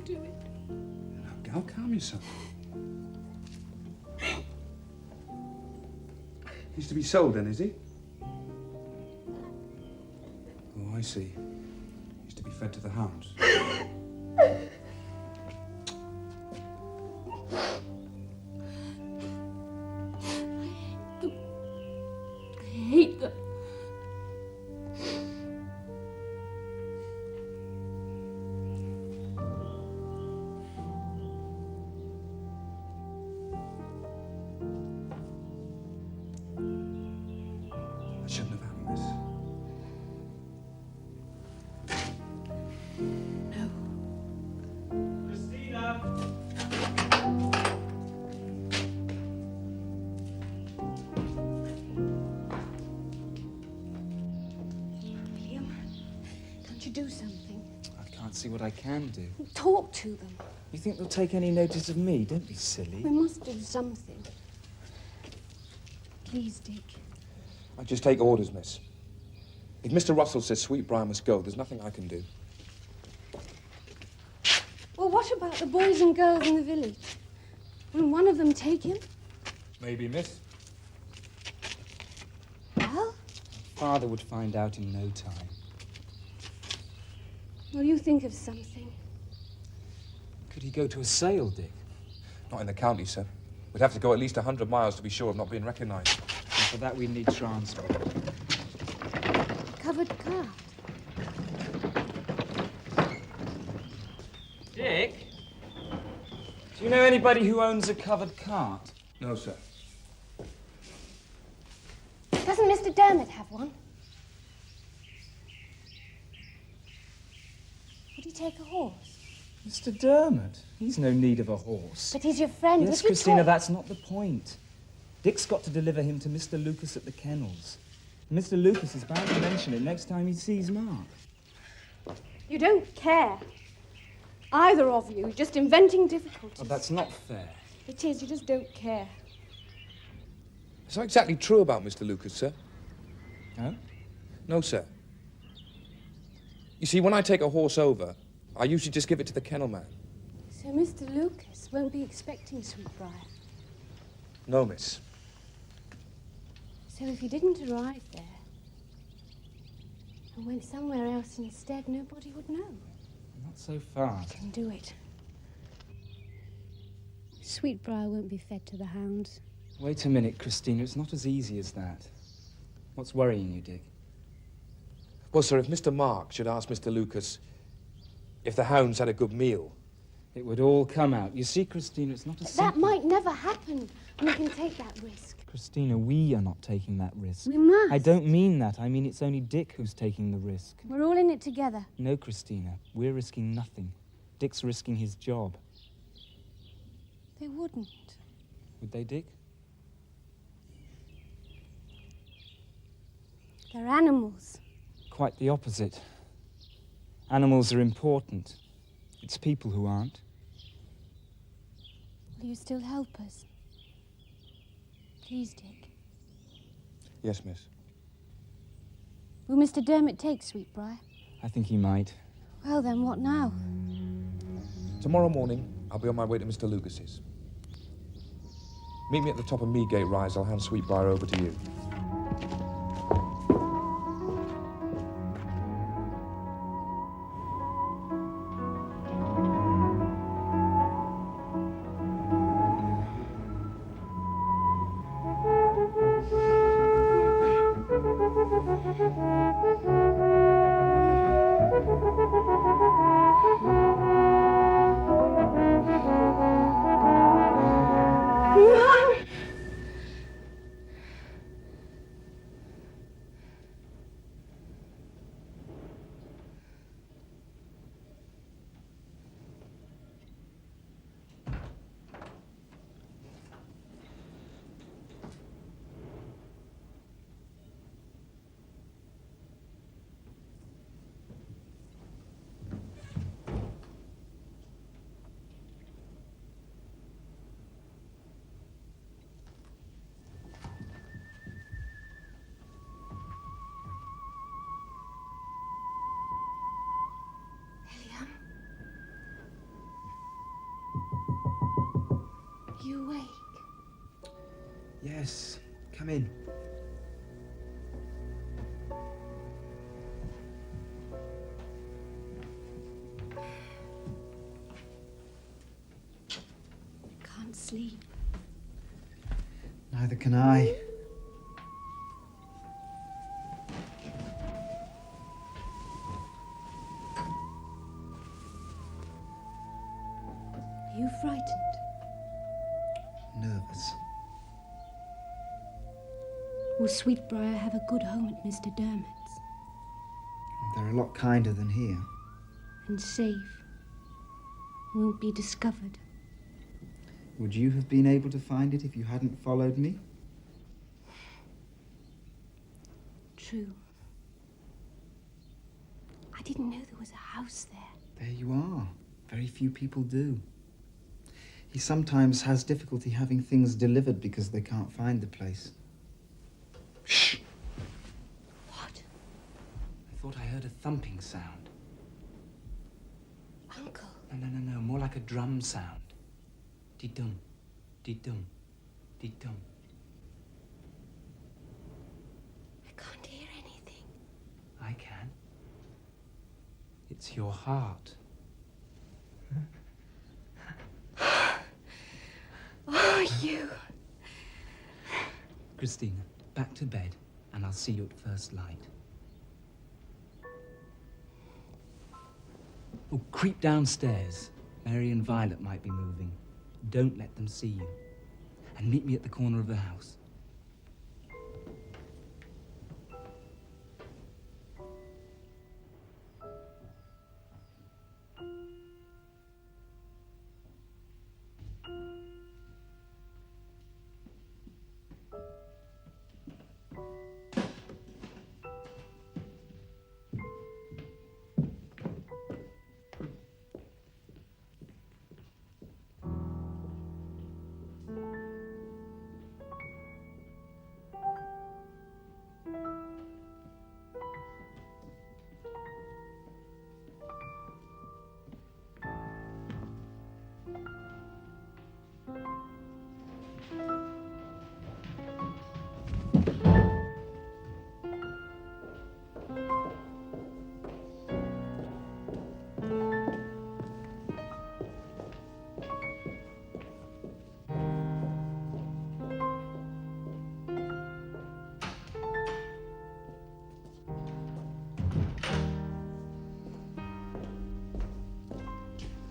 can do it. Now, Gal, calm yourself. He's to be sold then, is he? Oh, I see. He's to be fed to the hounds. I hate them. I shouldn't have happened this. No. Christina! William, can't you do something? I can't see what I can do. Talk to them. You think they'll take any notice of me? Don't be We silly. must do something. Please, Dick. I just take orders, miss. If Mr. Russell says Sweetbriar must go, there's nothing I can do. Well, what about the boys and girls in the village? Will one of them take him? Maybe, miss. Well, Father would find out in no time. will you think of something? Could he go to a sale, Dick? Not in the county, sir. We'd have to go at least 100 miles to be sure of not being recognised. And for that we need transport. Covered cart. Dick? Do you know anybody who owns a covered cart? No, sir. Doesn't Mr. Dermot have one? Would he take a horse? Mr. Dermot? He's no need of a horse. But he's your friend. Yes, Would you Christina, talk? that's not the point. Dick's got to deliver him to Mr. Lucas at the kennels. Mr. Lucas is bound to mention it next time he sees Mark. You don't care. Either of you, just inventing difficulties. Oh, that's not fair. It is, you just don't care. It's not exactly true about Mr. Lucas, sir. No? No, sir. You see, when I take a horse over, I usually just give it to the kennel man. So Mr. Lucas won't be expecting Sweetbriar. No, miss. So if he didn't arrive there and went somewhere else instead, nobody would know. Not so fast. Can do it. Sweetbriar won't be fed to the hounds. Wait a minute, Christina. It's not as easy as that. What's worrying you, Dick? Well, sir, if Mr. Mark should ask Mr. Lucas if the hounds had a good meal... It would all come out. You see, Christina, it's not as That simple... might never happen. We can take that risk. Christina, we are not taking that risk. We must. I don't mean that. I mean it's only Dick who's taking the risk. We're all in it together. No, Christina. We're risking nothing. Dick's risking his job. They wouldn't. Would they, Dick? They're animals. Quite the opposite. Animals are important. It's people who aren't. Will you still help us? Please, Dick. Yes, miss. Will Mr. Dermot take Sweetbriar? I think he might. Well, then, what now? Tomorrow morning, I'll be on my way to Mr. Lucas's. Meet me at the top of Meadgate Rise. I'll hand Sweetbriar over to you. you awake? Yes, come in. Can't sleep. Neither can I. Are you frightened? Nervous. Will Sweetbriar have a good home at Mr. Dermot's? They're a lot kinder than here. And safe? Won't be discovered? Would you have been able to find it if you hadn't followed me? True. I didn't know there was a house there. There you are. Very few people do. He sometimes has difficulty having things delivered because they can't find the place. Shh! What? I thought I heard a thumping sound. Uncle. No, more like a drum sound. Dee-dum, dee-dum, dee-dum. I can't hear anything. I can. It's your heart. Oh, you. Christina, back to bed, and I'll see you at first light. Oh, creep downstairs. Mary and Violet might be moving. Don't let them see you. And meet me at the corner of the house.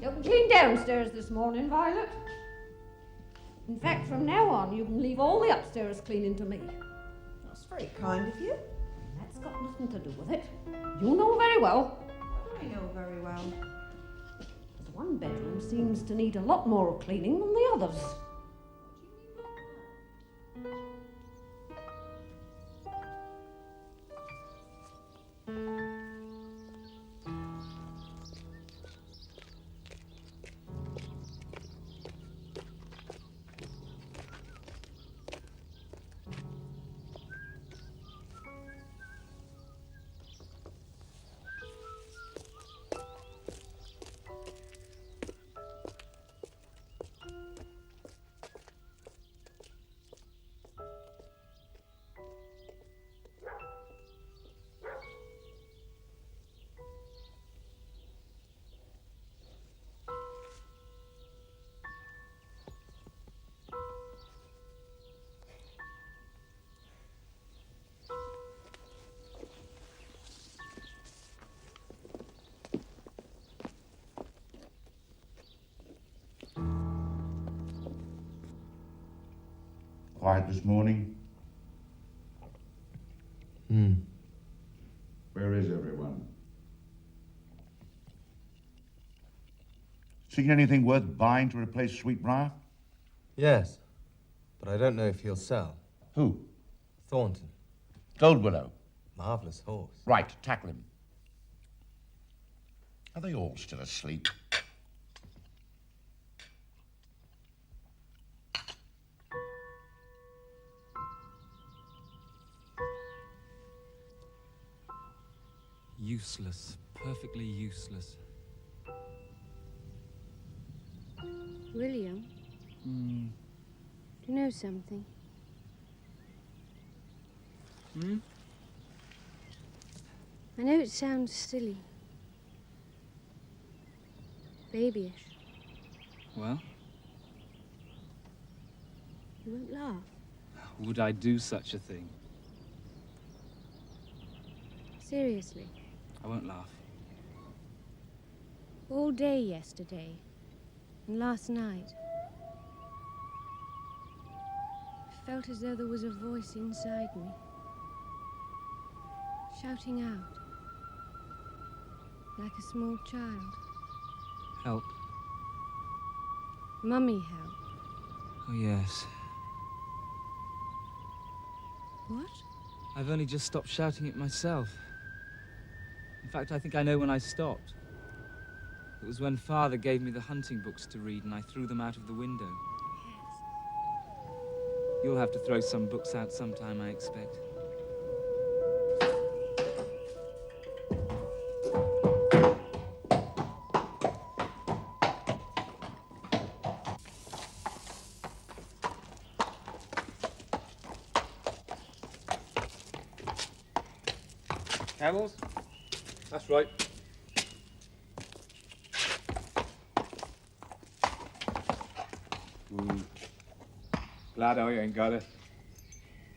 Looking clean downstairs this morning, Violet. In fact, from now on, you can leave all the upstairs cleaning to me. That's very kind of you. That's got nothing to do with it. You know very well. I know very well. The one bedroom seems to need a lot more cleaning than the others. Quiet this morning? Where is everyone? Seen anything worth buying to replace Sweetbriar? Yes, but I don't know if he'll sell. Who? Thornton. Goldwillow. Marvellous horse. Right, tackle him. Are they all still asleep? Useless. Perfectly useless. William? Do you know something? Hmm? I know it sounds silly. Babyish. Well, You won't laugh. would I do such a thing? Seriously. I won't laugh. All day yesterday and last night, I felt as though there was a voice inside me, shouting out, like a small child. Help. Mummy, help. Oh, yes. What? I've only just stopped shouting it myself. In fact, I think I know when I stopped. It was when Father gave me the hunting books to read and I threw them out of the window. Yes. You'll have to throw some books out sometime, I expect. Camels? That's right. Glad I ain't got it.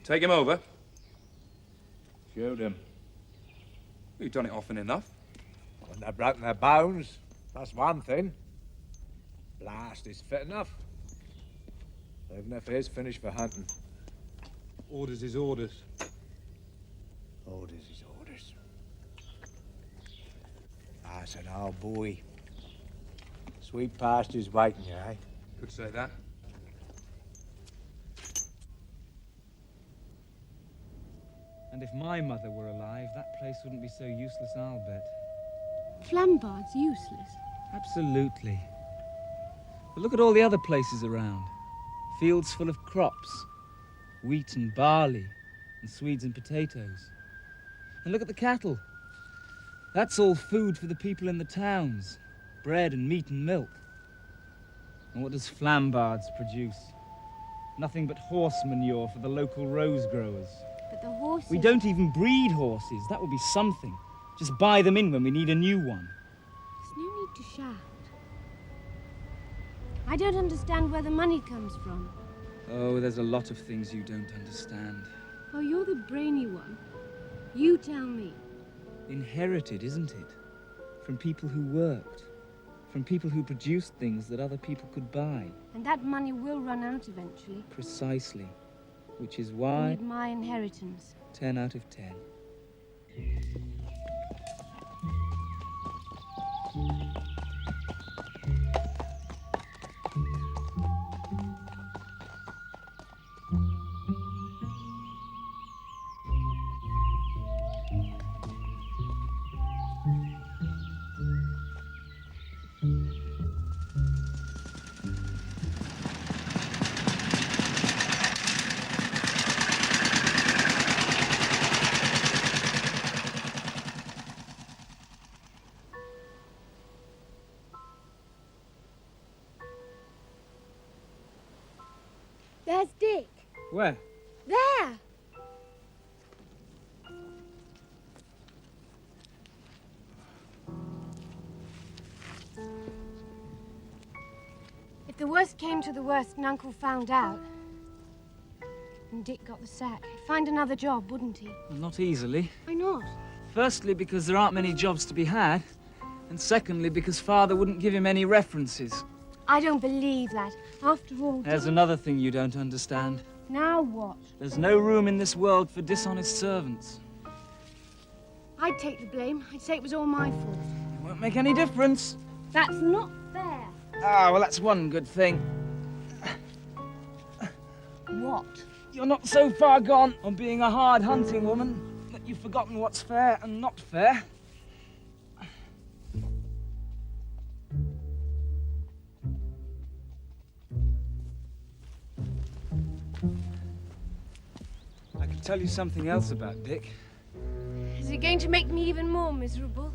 Take him over. Shoot him. You've done it often enough. When they've broken their bones, that's one thing. Blast is fit enough. Even if he is finished for hunting. Orders is orders. Orders is orders. That's an old boy. Sweet pastures waiting you, eh? Could say that. And if my mother were alive, that place wouldn't be so useless, I'll bet. Flambards useless. Absolutely. But look at all the other places around. Fields full of crops. Wheat and barley, and Swedes and potatoes. And look at the cattle. That's all food for the people in the towns. Bread and meat and milk. And what does Flambards produce? Nothing but horse manure for the local rose growers. But the horses... We don't even breed horses. That would be something. Just buy them in when we need a new one. There's no need to shout. I don't understand where the money comes from. Oh, there's a lot of things you don't understand. Oh, you're the brainy one. You tell me. Inherited, isn't it? From people who worked. From people who produced things that other people could buy. And that money will run out eventually. Precisely. Which is I why need my inheritance. 10 out of 10. There's Dick. Where? There! If the worst came to the worst and Uncle found out, and Dick got the sack, he'd find another job, wouldn't he? Well, not easily. Why not? Firstly, because there aren't many jobs to be had. And secondly, because Father wouldn't give him any references. I don't believe that. After all... There's another thing you don't understand. Now what? There's no room in this world for dishonest servants. I'd take the blame. I'd say it was all my fault. It won't make any difference. That's not fair. Ah, well, that's one good thing. What? You're not so far gone on being a hard hunting woman that you've forgotten what's fair and not fair. I can tell you something else about Dick. Is it going to make me even more miserable?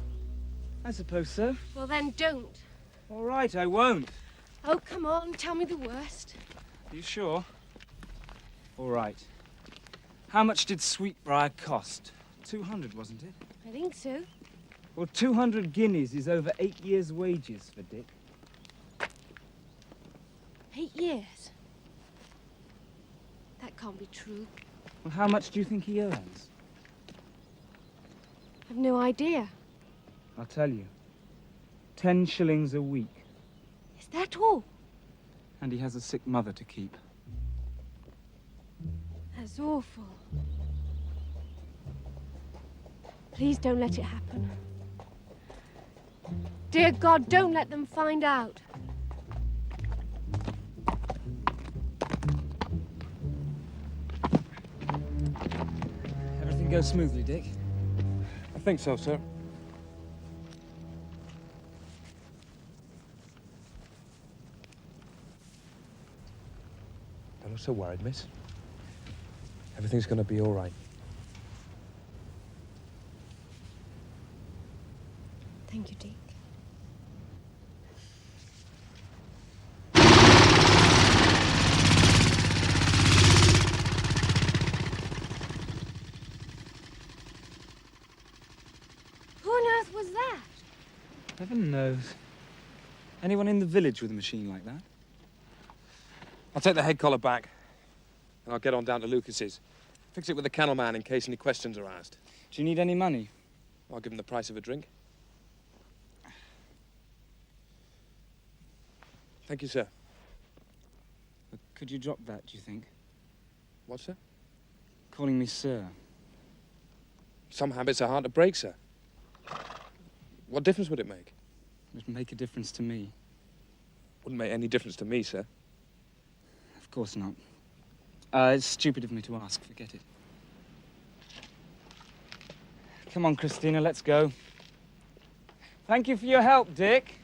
I suppose so. Well, then don't. All right, I won't. Oh, come on, tell me the worst. Are you sure? All right. How much did Sweetbriar cost? 200, wasn't it? I think so. Well, 200 guineas is over 8 years' wages for Dick. 8 years. That can't be true. Well, how much do you think he earns? I've no idea. I'll tell you. 10 shillings a week. Is that all? And he has a sick mother to keep. That's awful. Please don't let it happen. Dear God, don't let them find out. Everything goes smoothly, Dick? I think so, sir. Don't look so worried, miss. Everything's gonna be all right. Thank you, Dick. Who on earth was that? Heaven knows. Anyone in the village with a machine like that? I'll take the head collar back, and I'll get on down to Lucas's. Fix it with the kennel man in case any questions are asked. Do you need any money? I'll give him the price of a drink. Thank you, sir. Could you drop that, do you think? What, sir? Calling me sir. Some habits are hard to break, sir. What difference would it make? It would make a difference to me. Wouldn't make any difference to me, sir. Of course not. It's stupid of me to ask. Forget it. Come on, Christina, let's go. Thank you for your help, Dick.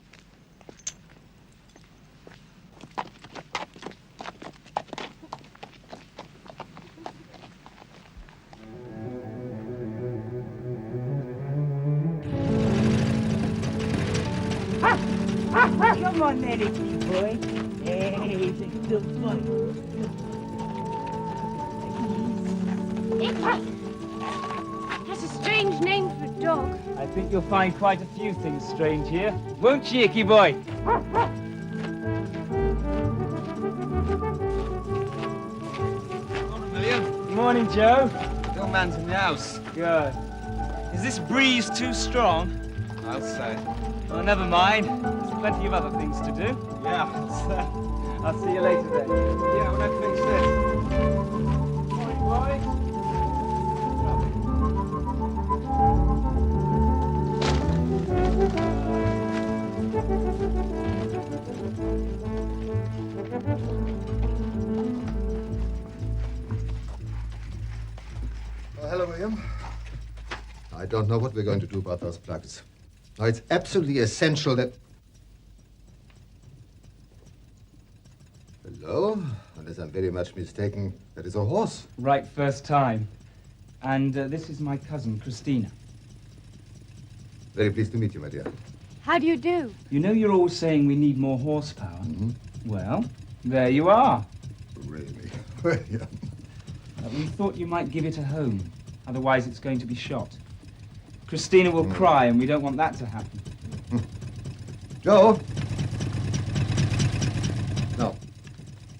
Come on, then, Icky boy. Hey, it's a good boy. Icky! That's a strange name for a dog. I think you'll find quite a few things strange here. Won't you, Icky boy? Morning, William. Good morning, Joe. The old man's in the house. Good. Is this breeze too strong? I'll say. Well, never mind. There's plenty of other things to do. Yeah. I'll see you later then. Yeah, when I fix this. Morning, boys. Oh, hello, William. I don't know what we're going to do about those plugs. Now, it's absolutely essential that... Hello? Unless I'm very much mistaken, that is a horse. Right first time. And this is my cousin, Christina. Very pleased to meet you, my dear. How do you do? You know you're always saying we need more horsepower. Mm-hmm. Well, there you are. Really? William. We thought you might give it a home. Otherwise, it's going to be shot. Christina will cry, and we don't want that to happen. Joe? No.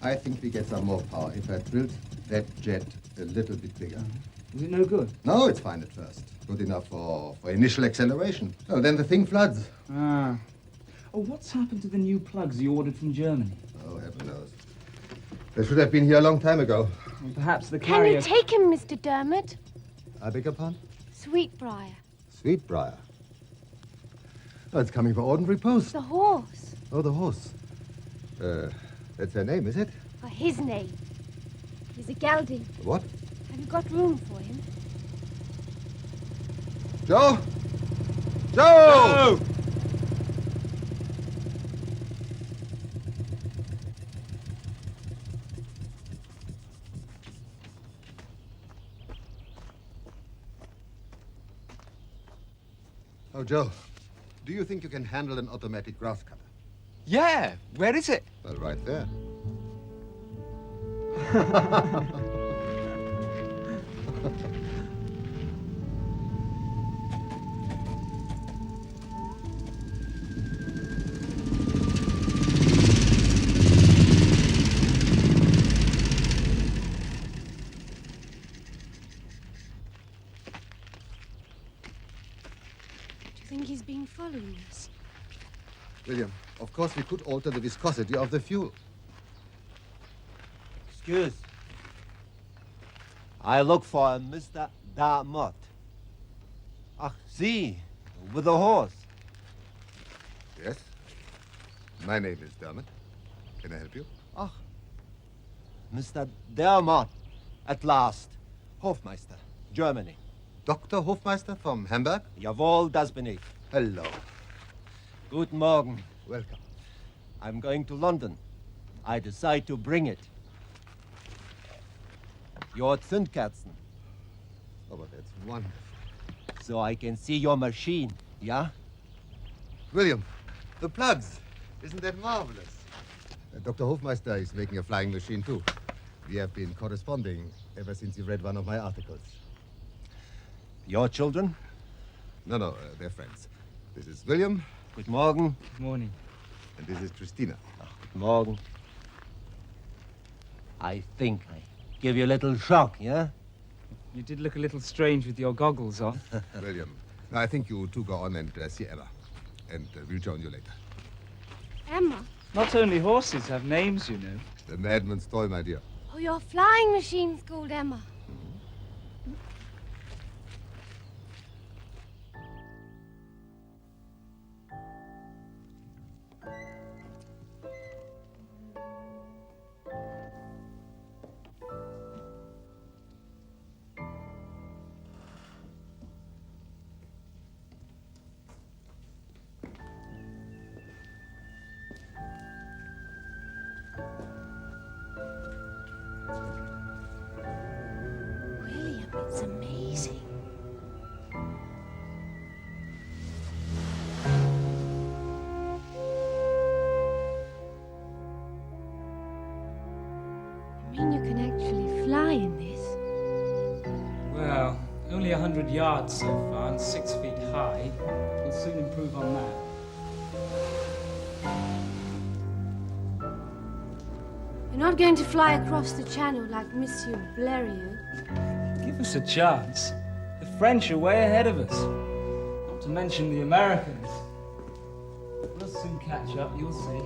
I think we get some more power if I build that jet a little bit bigger. Is it no good? No, it's fine at first. Good enough for initial acceleration. So then the thing floods. Ah. Oh, what's happened to the new plugs you ordered from Germany? Oh, heaven knows. They should have been here a long time ago. Well, perhaps the Can carrier... you take him, Mr. Dermot? I beg your pardon? Sweetbriar. Sweetbriar. Oh, it's coming for ordinary post. The horse. Oh, the horse. That's her name, is it? Or his name. He's a gelding. What? Have you got room for him? Joe! Joe! Oh! Oh, Joe, do you think you can handle an automatic grass cutter? Yeah, where is it? Well, right there. Do you think he's been following us? William, of course we could alter the viscosity of the fuel. Excuse. I look for a Mr. Darmot. Ach, Sie, with the horse. Yes? My name is Dermot. Can I help you? Ach, Mr. Dermot, at last. Hofmeister, Germany. Dr. Hofmeister from Hamburg? Jawohl, das bin ich. Hello. Guten Morgen. Welcome. I'm going to London. I decide to bring it. Your Zündkerzen, Oh, but that's wonderful. so I can see your machine, yeah? William, the plugs. Isn't that marvelous? Dr. Hofmeister is making a flying machine, too. We have been corresponding ever since he read one of my articles. Your children? No, they're friends. This is William, Guten Morgen. Good morning. and this is Christina. Guten Morgen. I think I give you a little shock, yeah? You did look a little strange with your goggles off. William, I think you two go on and see Emma. And we'll join you later. Emma? Not only horses have names, you know. The madman's toy, my dear. Oh, your flying machine's called Emma. William, it's amazing. You mean you can actually fly in this? Well, only 100 yards so far and 6 feet high. We'll soon improve on that. You're not going to fly across the channel like Monsieur Blériot. Give us a chance. The French are way ahead of us. Not to mention the Americans. We'll soon catch up, you'll see.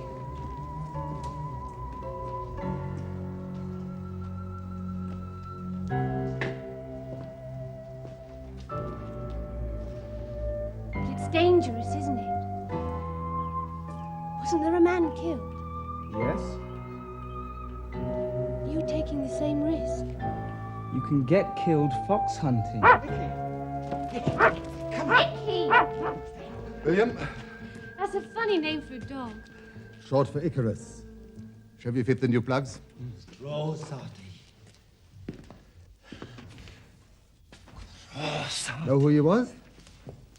But it's dangerous, isn't it? Wasn't there a man killed? Yes? Are you taking the same risk? You can get killed fox hunting. Vicky! William, That's a funny name for a dog. short for Icarus. Shall we fit the new plugs? Großartig. Know who he was?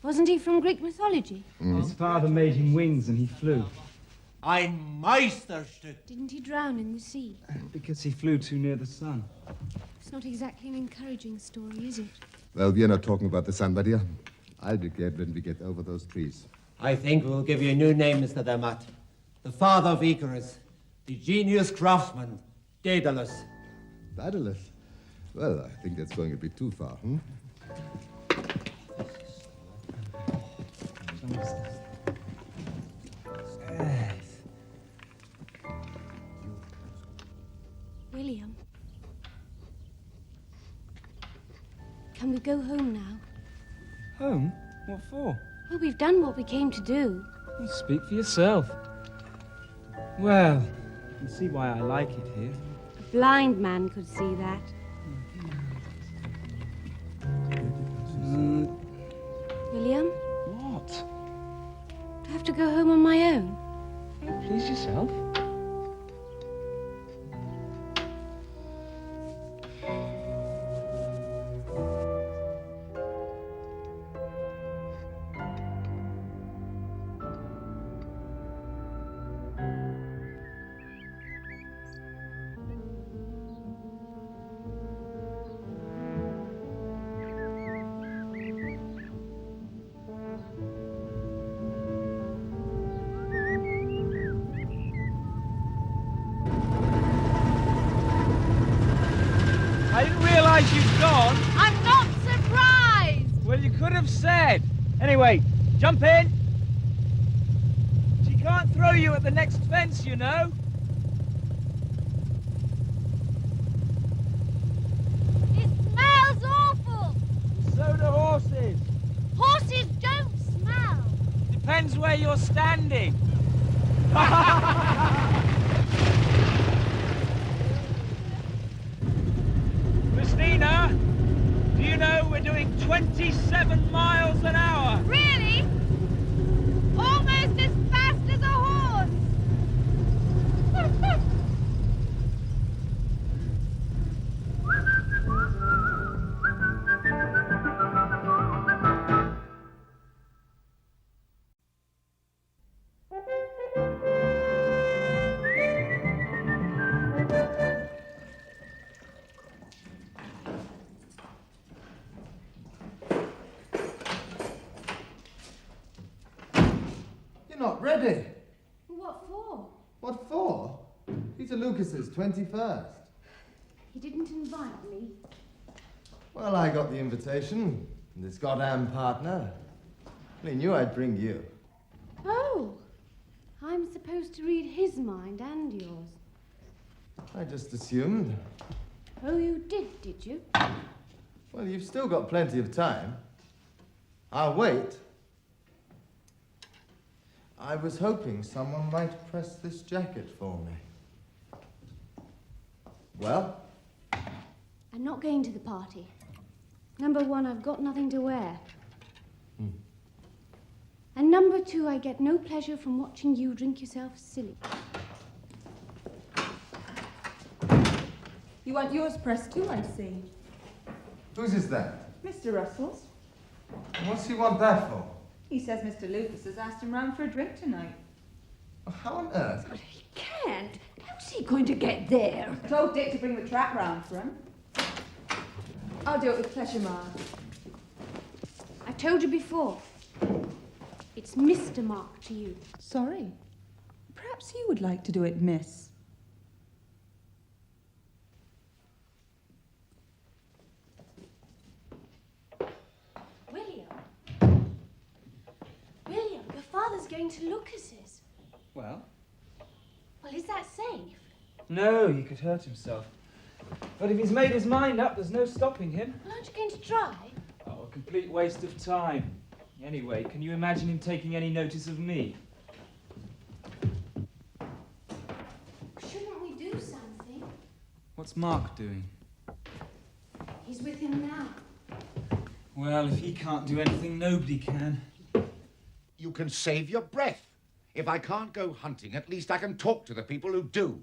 Wasn't he from Greek mythology? His father made him wings and he flew. Ein Meisterstück. Didn't he drown in the sea? Because he flew too near the sun. It's not exactly an encouraging story, is it? Well, we are not talking about the sun, my dear. I'll be glad when we get over those trees. I think we'll give you a new name, Mr. Dermot. The father of Icarus. The genius craftsman. Daedalus. Daedalus? Well, I think that's going a bit too far, hmm? William. Can we go home now? Home? What for? Well, we've done what we came to do. Well, speak for yourself. Well, you can see why I like it here. A blind man could see that. William, What? do I have to go home on my own? Please yourself. surprised you've gone. I'm not surprised! Well, you could have said. Anyway, jump in. She can't throw you at the next fence, you know. It smells awful! So do horses. Horses don't smell! Depends where you're standing. Christina, do you know we're doing 27 miles an hour? Really? Almost as fast as a horse! You're not ready. What for? What for? Peter Lucas's 21st. He didn't invite me. Well, I got the invitation. And this goddamn partner. He knew I'd bring you. Oh, I'm supposed to read his mind and yours. I just assumed. Oh, you did you? Well, you've still got plenty of time. I'll wait. I was hoping someone might press this jacket for me. Well? I'm not going to the party. Number one, I've got nothing to wear. And number two, I get no pleasure from watching you drink yourself silly. You want yours pressed too, I see. Whose is that? Mr. Russell's. What's he want that for? He says Mr. Lucas has asked him round for a drink tonight. How on earth? But he can't. How's he going to get there? I told Dick to bring the trap round for him. I'll do it with pleasure, Ma. I told you before. It's Mr. Mark to you. Sorry. Perhaps you would like to do it, miss. William, your father's going to Lucas's. Well? Well, is that safe? No, he could hurt himself. But if he's made his mind up, there's no stopping him. Well, aren't you going to try? Oh, a complete waste of time. Anyway, can you imagine him taking any notice of me? Shouldn't we do something? What's Mark doing? He's with him now. Well, if he can't do anything, nobody can. You can save your breath. If I can't go hunting, at least I can talk to the people who do.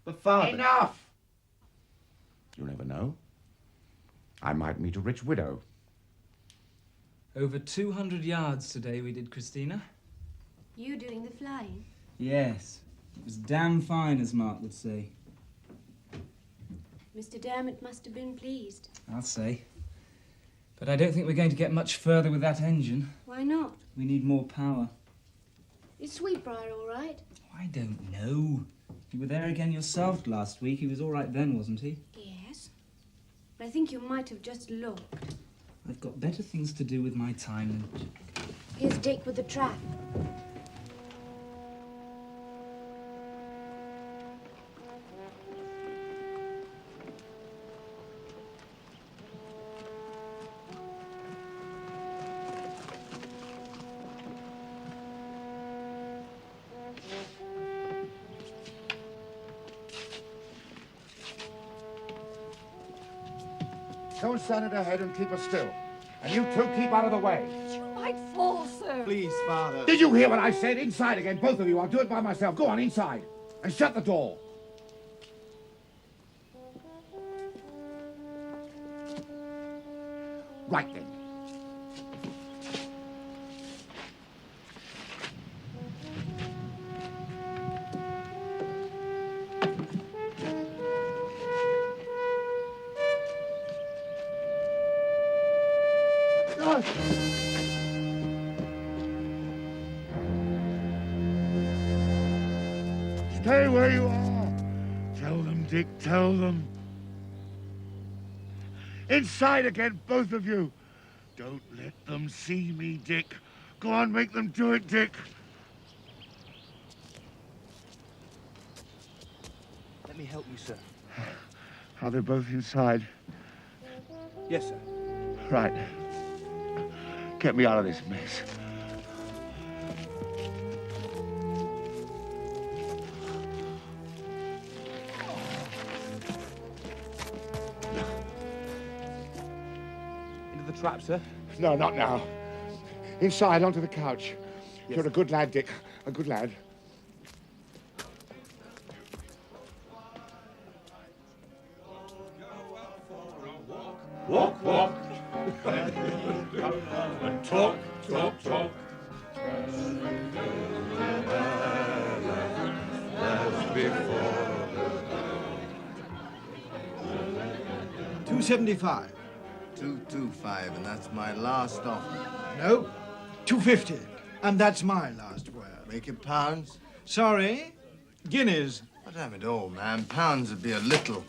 But Father... Enough! You never know. I might meet a rich widow. Over 200 yards today we did, Christina. You doing the flying? Yes. It was damn fine, as Mark would say. Mr. Dermot must have been pleased. I'll say. But I don't think we're going to get much further with that engine. Why not? We need more power. Is Sweetbriar all right? I don't know. You were there again yourself last week. He was all right then, wasn't he? Yes. But I think you might have just looked. I've got better things to do with my time than... Here's Dick with the trap. Don't stand at her head and keep her still. And you two keep out of the way. You might fall, sir. Please, Father. Did you hear what I said? Inside again, both of you. I'll do it by myself. Go on, inside. And shut the door. Right then. Stay where you are. Tell them, Dick, tell them. Inside again, both of you. Don't let them see me, Dick. Go on, make them do it, Dick. Let me help you, sir. Are they both inside? Yes, sir. Right. Get me out of this mess. Into the trap, sir. No, not now. Inside, onto the couch. Yes, You're a good lad, Dick. A good lad. Walk, walk. And talk, talk, talk. As before. 275. 225, and that's my last offer. No, 250. And that's my last word. Make it pounds? Sorry, guineas. But damn it all, man. Pounds would be a little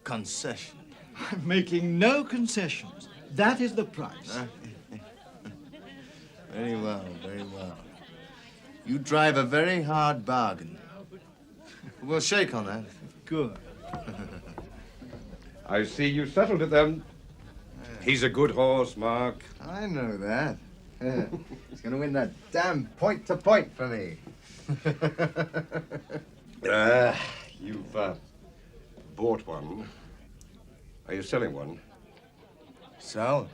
concession. I'm making no concessions. That is the price. Very well, very well. You drive a very hard bargain. We'll shake on that. Good. I see you settled it then. He's a good horse, Mark. I know that. He's going to win that damn point-to-point for me. You've bought one. Are you selling one? Sell?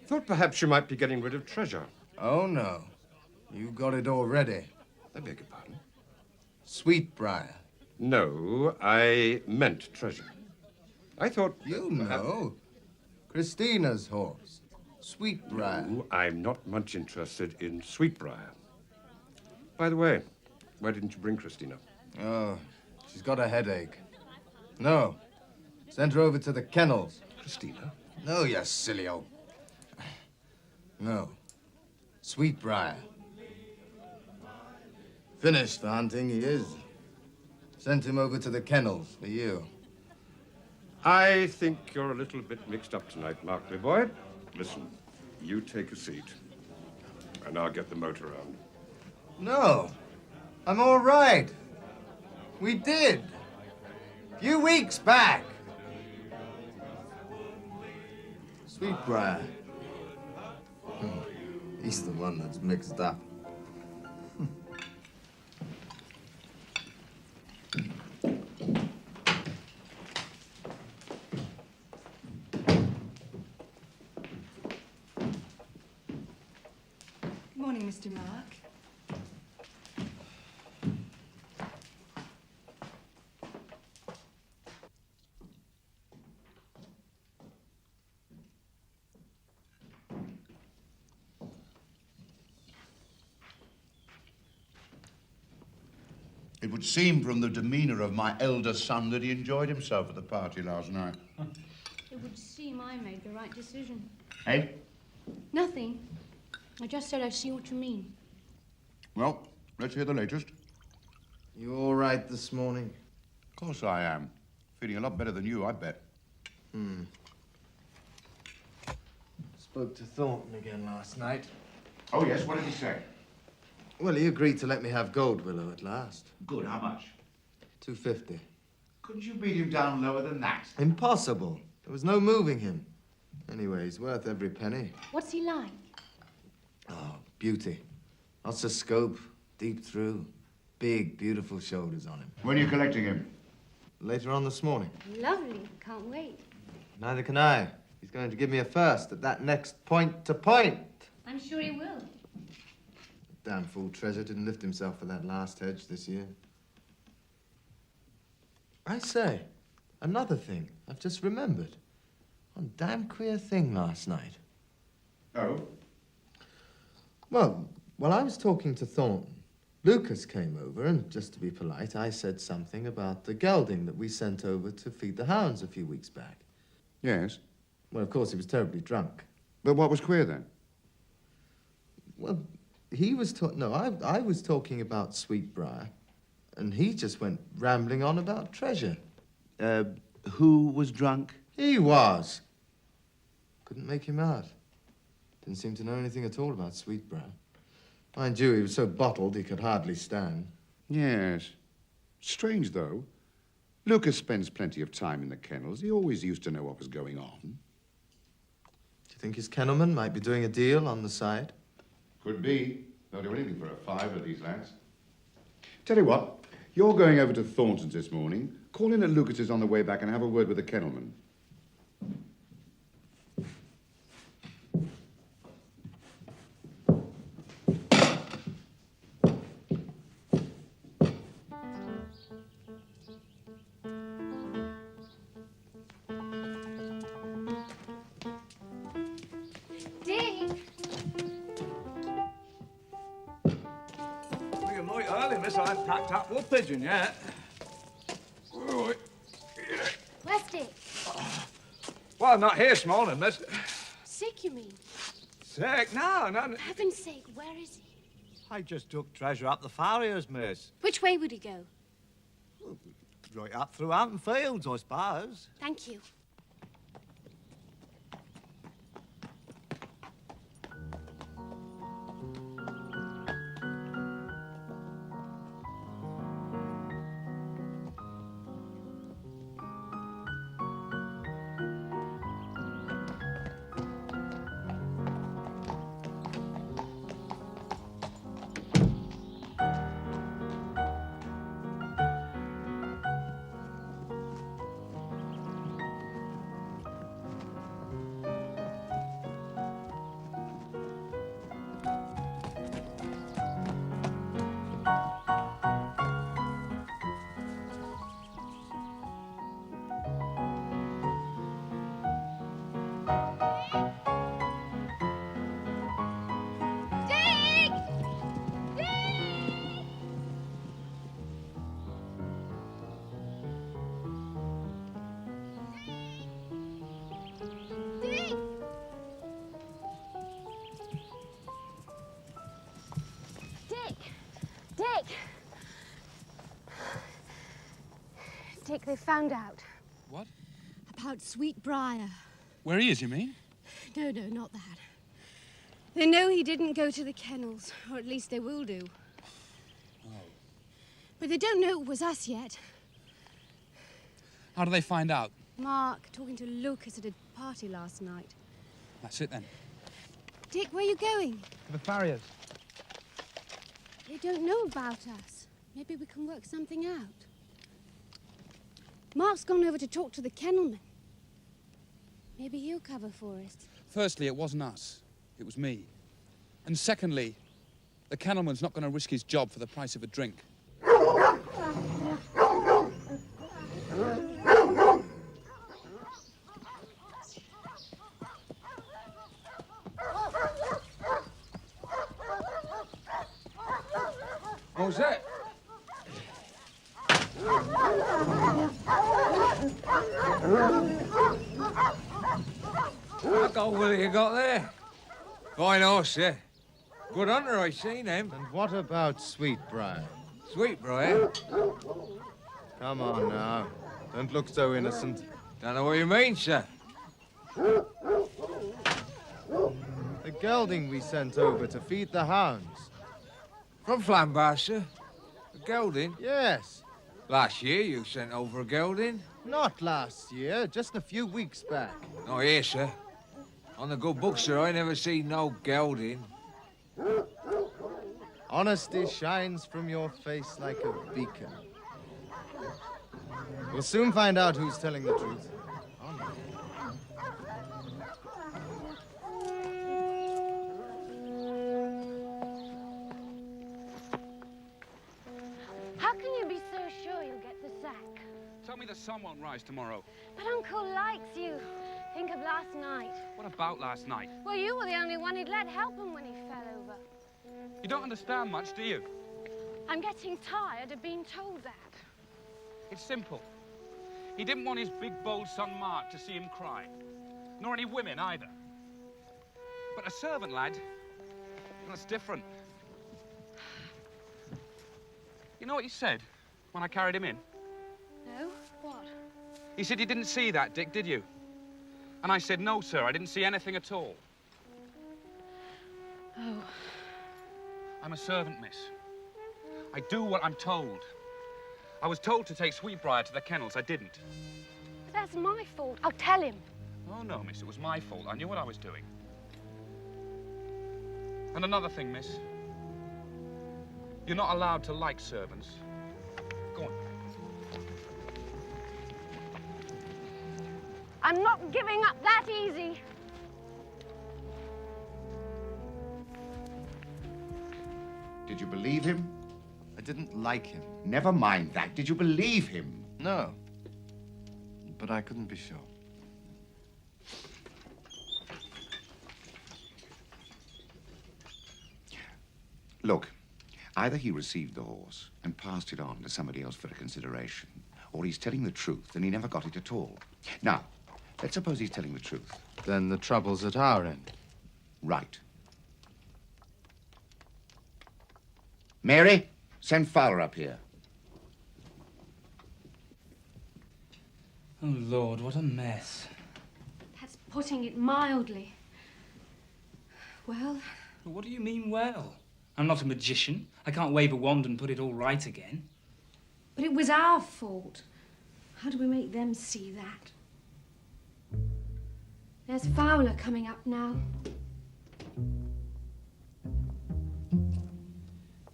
Thought perhaps you might be getting rid of treasure. Oh, no. You got it already. I beg your pardon? Sweetbriar. No, I meant treasure. I thought... You know. Christina's horse. Sweetbriar. No, I'm not much interested in Sweetbriar. By the way, why didn't you bring Christina? Oh, she's got a headache. No. Send her over to the kennels. Christina? No, you silly old... No. Sweetbriar. Finished the hunting, he is. Sent him over to the kennels for you. I think you're a little bit mixed up tonight, Mark, my boy. Listen, you take a seat, and I'll get the motor around. No. I'm all right. We did. A few weeks back. Sweetbriar. He's the one that's mixed up. Good morning, Mr. Mark. It would seem from the demeanor of my elder son that he enjoyed himself at the party last night. It would seem I made the right decision. Hey? Nothing. I just said I see what you mean. Well, let's hear the latest. You all right this morning? Of course I am. Feeling a lot better than you, I bet. Spoke to Thornton again last night. Oh, yes, what did he say? Well, he agreed to let me have Gold Willow at last. Good, how much? 250. Couldn't you beat him down lower than that? Impossible. There was no moving him. Anyway, he's worth every penny. What's he like? Oh, beauty. Lots of scope, deep through. Big, beautiful shoulders on him. When are you collecting him? Later on this morning. Lovely. Can't wait. Neither can I. He's going to give me a first at that next point-to-point. I'm sure he will. Damn fool Treasure didn't lift himself for that last hedge this year. I say, another thing I've just remembered. One damn queer thing last night. Oh? Well, while I was talking to Thornton, Lucas came over, and just to be polite, I said something about the gelding that we sent over to feed the hounds a few weeks back. Yes. Well, of course, he was terribly drunk. But what was queer then? Well, he was I was talking about Sweetbriar, and he just went rambling on about Treasure. Who was drunk? He was. Couldn't make him out. Didn't seem to know anything at all about Sweetbriar. Mind you, he was so bottled he could hardly stand. Yes. Strange, though. Lucas spends plenty of time in the kennels. He always used to know what was going on. Do you think his kennelman might be doing a deal on the side? Could be. They'll do anything for a fiver, these lads. Tell you what, you're going over to Thornton's this morning. Call in at Lucas's on the way back and have a word with the kennelman. You're mighty early, miss. I haven't packed up your pigeon yet. Right. Where's Dick? Well, I'm not here this morning, miss. Sick, you mean? Sick? No. For heaven's sake, where is he? I just took Treasure up the farriers, miss. Which way would he go? Right up through Hampton Fields, I suppose. Thank you. Dick, they found out. What? About Sweetbriar. Where he is, you mean? No, not that. They know he didn't go to the kennels, or at least they will do. Oh. But they don't know it was us yet. How do they find out? Mark talking to Lucas at a party last night. That's it then. Dick, where are you going? To the farriers. They don't know about us. Maybe we can work something out. Mark's gone over to talk to the kennelman. Maybe he'll cover for us. Firstly, it wasn't us. It was me. And secondly, the kennelman's not going to risk his job for the price of a drink. What's that? What old Willie you got there? Fine horse, yeah. Good hunter, I seen him. And what about Sweetbriar? Sweetbriar? Come on now. Don't look so innocent. Don't know what you mean, sir. The gelding we sent over to feed the hounds. From Flambards, sir? A gelding? Yes. Last year you sent over a gelding? Not last year, just a few weeks back. Oh, here, sir. On the good book, sir, I never seen no gelding. Honesty shines from your face like a beacon. We'll soon find out who's telling the truth. How can you be so sure you'll get the sack? Tell me the sun won't rise tomorrow. But Uncle likes you. Think of last night. What about last night? Well, you were the only one he'd let help him when he fell over. You don't understand much, do you? I'm getting tired of being told that. It's simple. He didn't want his big, bold son Mark to see him cry. Nor any women either. But a servant lad, that's different. You know what he said when I carried him in? No? What? He said you didn't see that, Dick, did you? And I said, no, sir, I didn't see anything at all. Oh. I'm a servant, miss. I do what I'm told. I was told to take Sweetbriar to the kennels. I didn't. That's my fault. I'll tell him. Oh, no, miss, it was my fault. I knew what I was doing. And another thing, miss. You're not allowed to like servants. Go on. I'm not giving up that easy. Did you believe him? I didn't like him. Never mind that. Did you believe him? No. But I couldn't be sure. Look, either he received the horse and passed it on to somebody else for a consideration, or he's telling the truth and he never got it at all. Now, let's suppose he's telling the truth. Then the trouble's at our end. Right. Mary, send Fowler up here. Oh, Lord, what a mess. That's putting it mildly. Well? What do you mean, well? I'm not a magician. I can't wave a wand and put it all right again. But it was our fault. How do we make them see that? There's Fowler coming up now.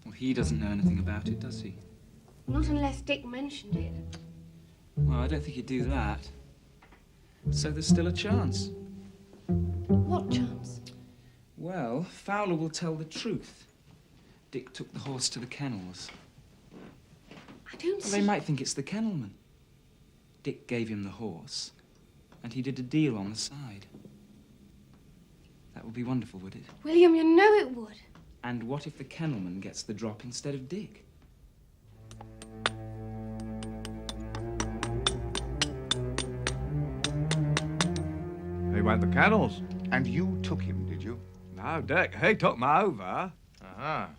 Well, he doesn't know anything about it, does he? Not unless Dick mentioned it. Well, I don't think he'd do that. So there's still a chance. What chance? Well, Fowler will tell the truth. Dick took the horse to the kennels. I don't see... They might think it's the kennelman. Dick gave him the horse, and he did a deal on the side. That would be wonderful, would it? William, you know it would. And what if the kennelman gets the drop instead of Dick? He went to kennels. And you took him, did you? No, Dick, he took me over. Aha.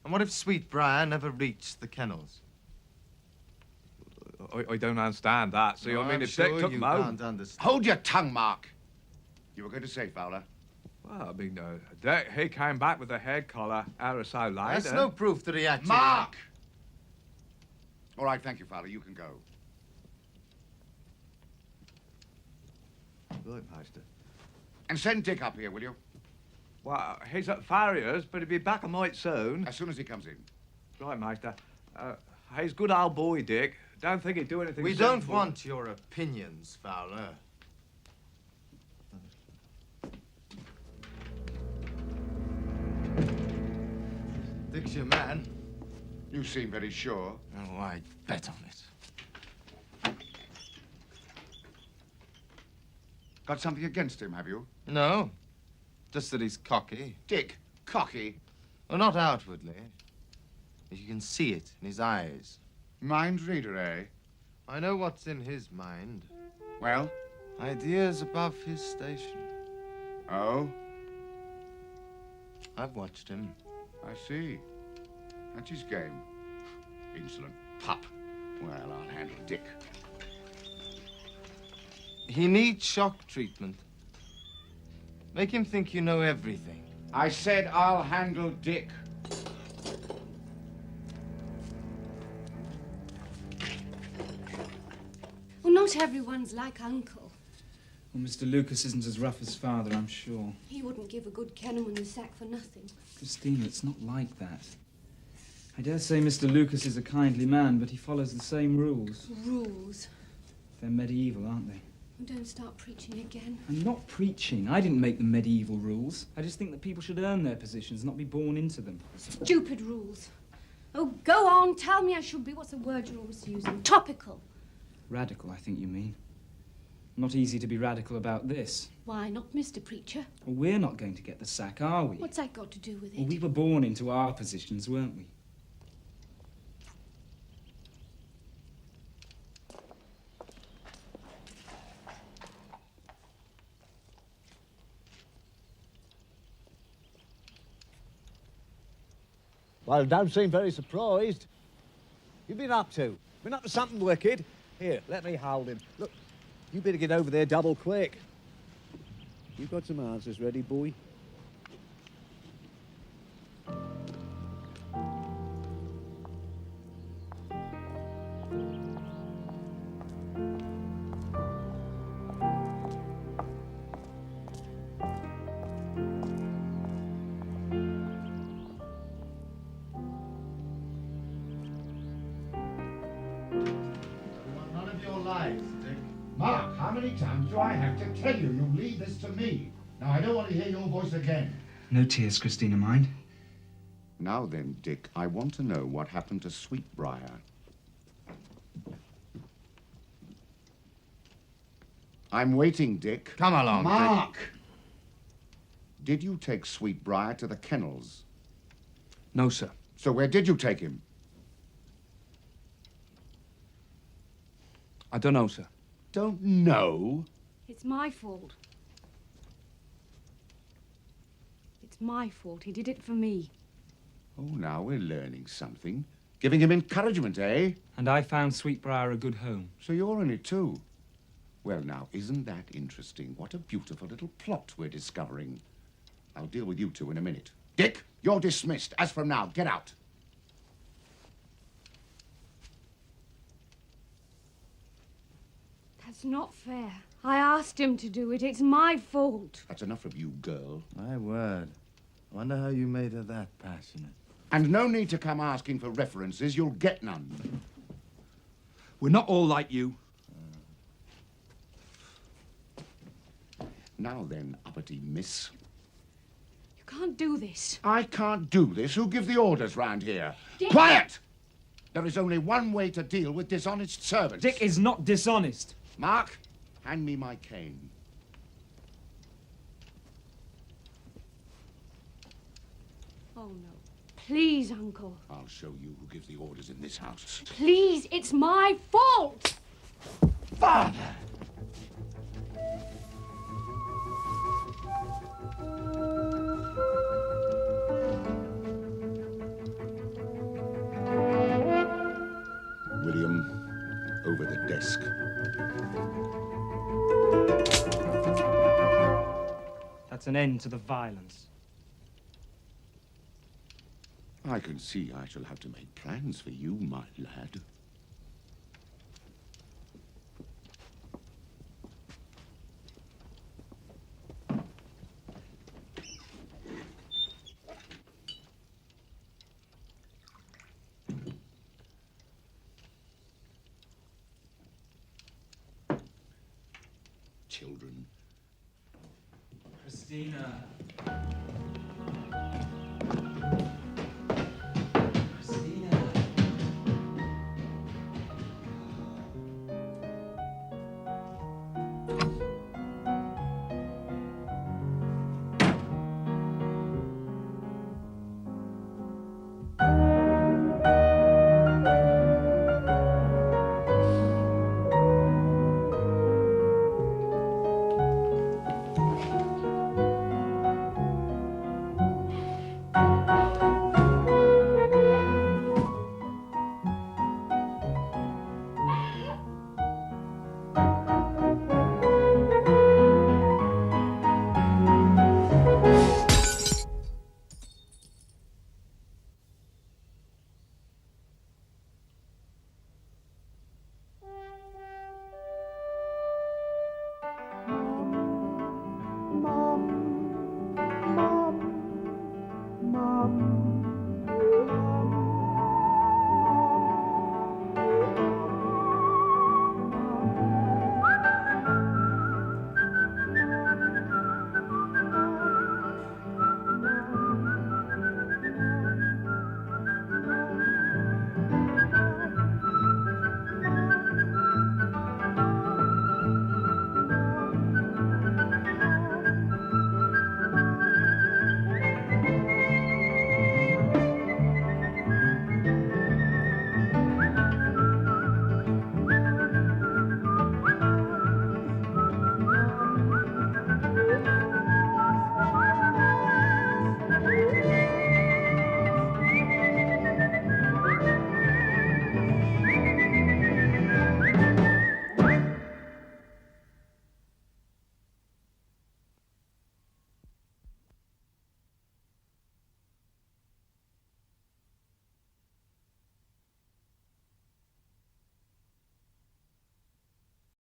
And what if Sweetbriar never reached the kennels? I don't understand that. See, No, I mean, I'm if sure Dick took you him over... can't understand. Hold your tongue, Mark. You were going to say, Fowler. Well, I mean, Dick, he came back with a head collar ever so late. That's no proof that he actually... Mark! All right, thank you, Fowler. You can go. Right, Master. And send Dick up here, will you? Well, he's at Farrier's, but he'll be back a mite soon. As soon as he comes in. Right, Master. He's a good old boy, Dick. Don't think he'd do anything We don't sinful. want your opinions, Fowler. Dick's your man. You seem very sure. Oh, I'd bet on it. Got something against him, have you? No. Just that he's cocky. Dick, cocky? Well, not outwardly. You can see it in his eyes. Mind reader, eh? I know what's in his mind. Well? Ideas above his station. Oh? I've watched him. I see. That's his game. Insolent pup. Well, I'll handle Dick. He needs shock treatment. Make him think you know everything. I said I'll handle Dick. Well, not everyone's like Uncle. Well, Mr. Lucas isn't as rough as Father, I'm sure. He wouldn't give a good kennelman the sack for nothing. Christina, it's not like that. I dare say Mr. Lucas is a kindly man, but he follows the same rules. Rules? They're medieval, aren't they? Well, don't start preaching again. I'm not preaching. I didn't make the medieval rules. I just think that people should earn their positions, not be born into them. Stupid rules. Oh, go on, tell me I should be. What's the word you're always using? Topical. Radical, I think you mean. Not easy to be radical about this. Why not, Mr. Preacher? Well, we're not going to get the sack, are we? What's that got to do with it? Well, we were born into our positions, weren't we? Well, don't seem very surprised. You been up to? Been up to something wicked? Here, let me hold him. Look, you better get over there double quick. You got some answers ready, boy? None of your lies, Dick. Mark, how many times do I have to tell you leave this to me? Now, I don't want to hear your voice again. No tears, Christina, mind. Now then, Dick, I want to know what happened to Sweetbriar. I'm waiting, Dick. Come along, Mark! Did you take Sweetbriar to the kennels? No, sir. So where did you take him? I don't know, sir. Don't know? It's my fault. It's my fault. He did it for me. Oh, now we're learning something. Giving him encouragement, eh? And I found Sweetbriar a good home. So you're in it too? Well, now, isn't that interesting? What a beautiful little plot we're discovering. I'll deal with you two in a minute. Dick, you're dismissed. As from now, get out. That's not fair. I asked him to do it. It's my fault. That's enough of you, girl. My word. I wonder how you made her that passionate. And no need to come asking for references. You'll get none. We're not all like you. Now then, uppity miss. You can't do this. I can't do this. Who gives the orders round here? Dick. Quiet! There is only one way to deal with dishonest servants. Dick is not dishonest. Mark, hand me my cane. Oh, no. Please, Uncle. I'll show you who gives the orders in this house. Please, it's my fault! Father! William, over the desk. That's an end to the violence. I can see I shall have to make plans for you, my lad. Children. Christina.